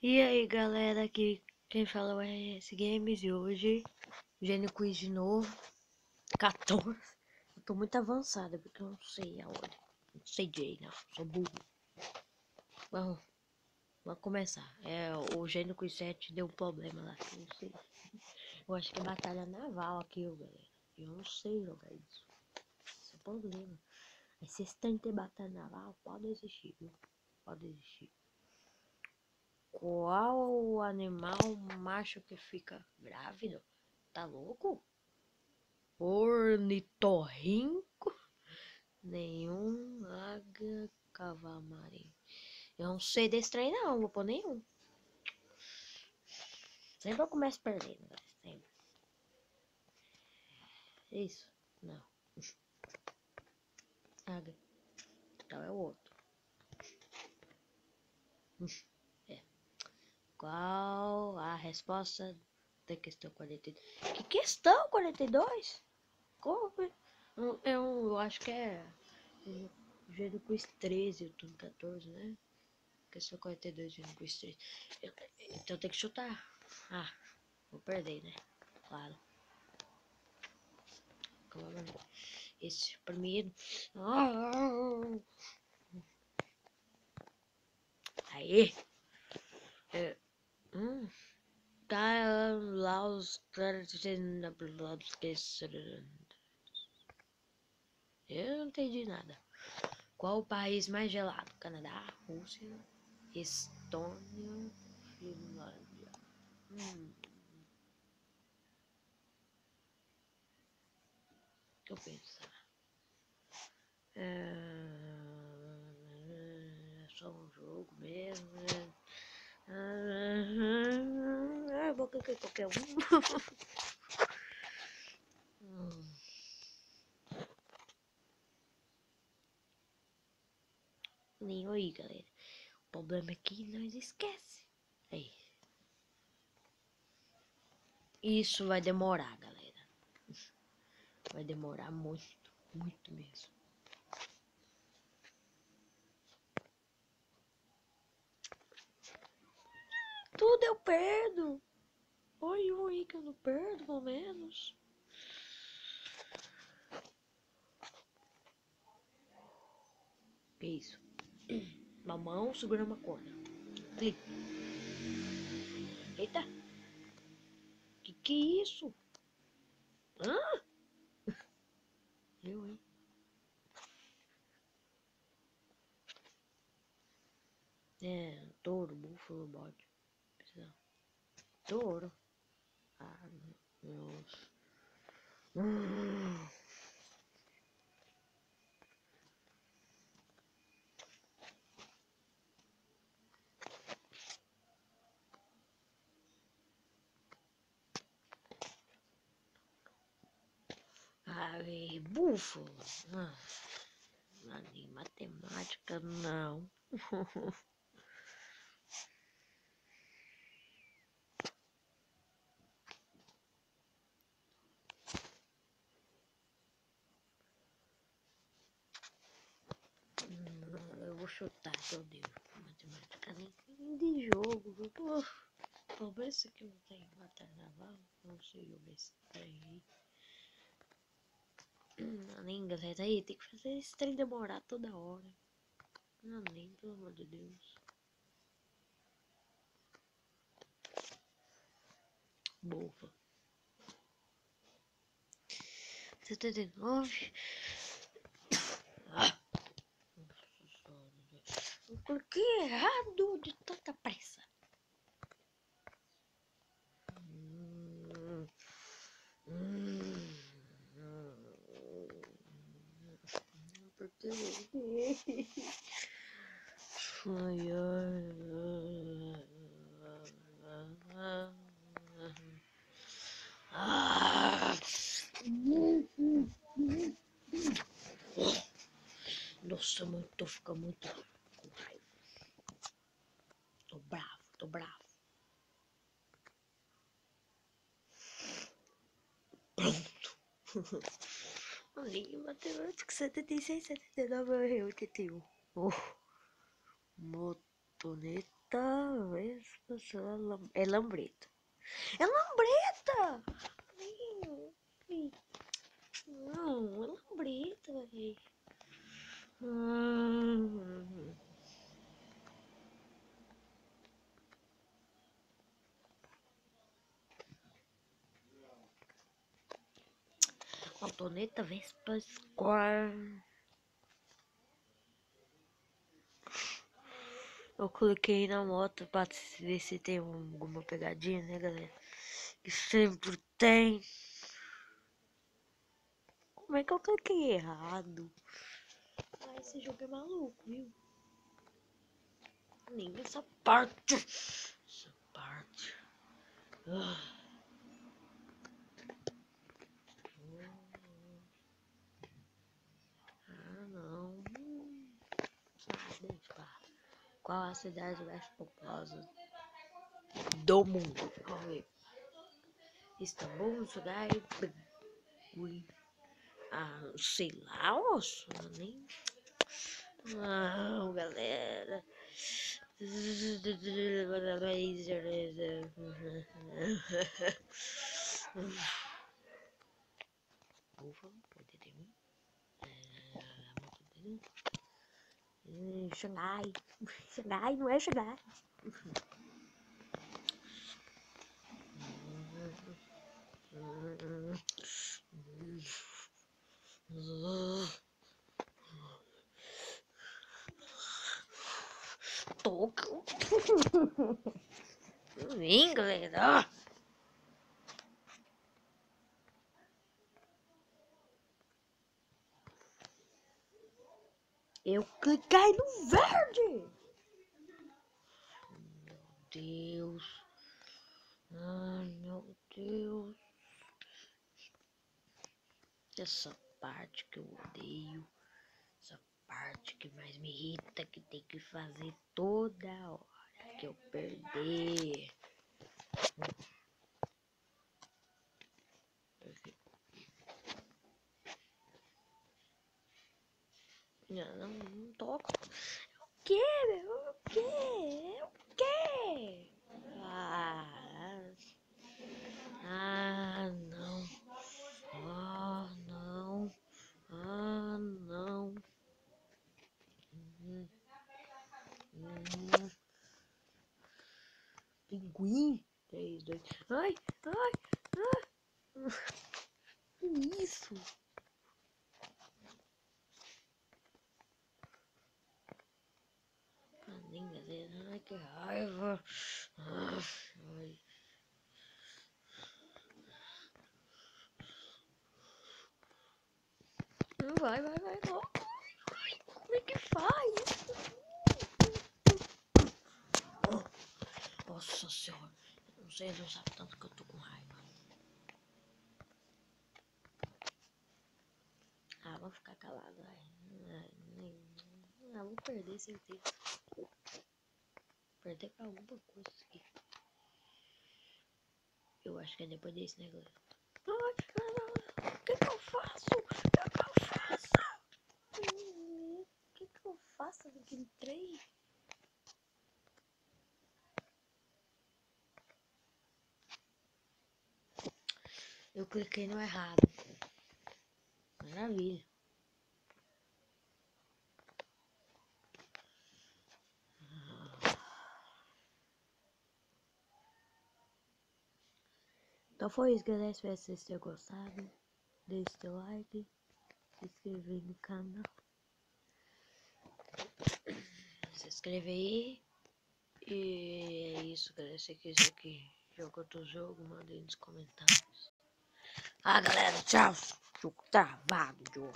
E aí galera, aqui quem fala é esse Games e hoje Gênio Quiz de novo, 14. Eu tô muito avançada porque eu não sei a ordem, não sei direito, não, sou burro. Vamos começar. O Gênio Quiz 7 deu um problema lá, eu não sei. Eu acho que é batalha naval aqui, galera. Eu não sei jogar isso. Esse é o problema. Mas se vocês tentam batalha naval, pode existir, viu? Pode existir. Qual o animal macho que fica grávido? Tá louco? Ornitorrinco? Nenhum águia cavalo-marinho. Eu não sei desse trem não, vou pôr nenhum. Sempre eu começo perdendo, galera. Sempre. Isso? Não. Águia. Então é o outro. É. Qual a resposta da questão 42? Que questão 42? Como? Eu acho que é Gênio Quiz 13, o turno 14, né? Questão 42, Gênio Quiz 13. Então tem que chutar. Ah, vou perder, né? Claro. Calma, esse primeiro. Aí. É, tá lá os caras dizendo. Eu não entendi nada. Qual o país mais gelado? Canadá, Rússia, Estônia, Finlândia. Que eu penso? É só um jogo mesmo, né? Eu vou clicar em qualquer um. Nem aí, galera. O problema é que nós esquece. Aí. Isso vai demorar, galera. Vai demorar muito, muito mesmo. Tudo eu perdo. Oi, que eu não perdo, pelo menos. Que isso? Uma mão segurando uma corda. Eita. Que é isso? Hã? Eu, hein? É, touro, búfalo, bode. Touro. Ah, Deus. Ai, búfalo. Ali, matemática, não. Eu vou chutar, meu Deus. Matemática nem de jogo. Talvez isso aqui não tem batalha naval. Não sei jogar esse trem aí. Nem, galera, aí tem que fazer esse trem demorar toda hora. Não, nem, pelo amor de Deus. Bofa. 79. Eu cliquei errado de tanta pressa. Porque ai, nossa, mano, tô ficando muito com raiva. Tô bravo, tô bravo. Pronto. Ali, matemática 76, 79, 81. Oh, motoneta. vespas, é lambreta. É lambreta! Não, é lambreta, velho. Motoneta Vespa Square. Eu cliquei na moto pra ver se tem alguma pegadinha, né, galera? Que sempre tem. Como é que eu cliquei errado? Ah, esse jogo é maluco, viu? Nem essa parte. Essa parte. Não. Deixa pra... Qual a cidade mais populosa do mundo? Vamos ver. Istambul, Sugai, sei lá, osso, nem... Não, galera. Ufa, poder ter um. Xangai. Xangai não é Xangai. Toca. Vem, galera. Eu cliquei no verde. Meu Deus. Ai, meu Deus. Essa parte que eu odeio. Essa parte que mais me irrita, que tem que fazer toda hora que eu perder. Não toco. O quê, meu? O quê? O quê? Não. Não. Não. Pinguim. 3, 2. Ai. Que isso? Nem galera. Ai, que raiva. Ai. Vai. Como é que faz? Nossa senhora. Não sei, não sabe tanto que eu tô com raiva. Vou ficar calado. Vou perder certeza. Perder pra alguma coisa aqui. Eu acho que é depois desse, né, galera? O que eu faço? O que eu faço naquele trem? Eu cliquei no errado. Maravilha. Então foi isso, galera. Espero que vocês tenham gostado. Deixe seu like. Se inscrever no canal. Se inscreve aí. E é isso, galera. Se quiser que jogue outro jogo, manda aí nos comentários. Galera, tchau. Jogo travado, jogo.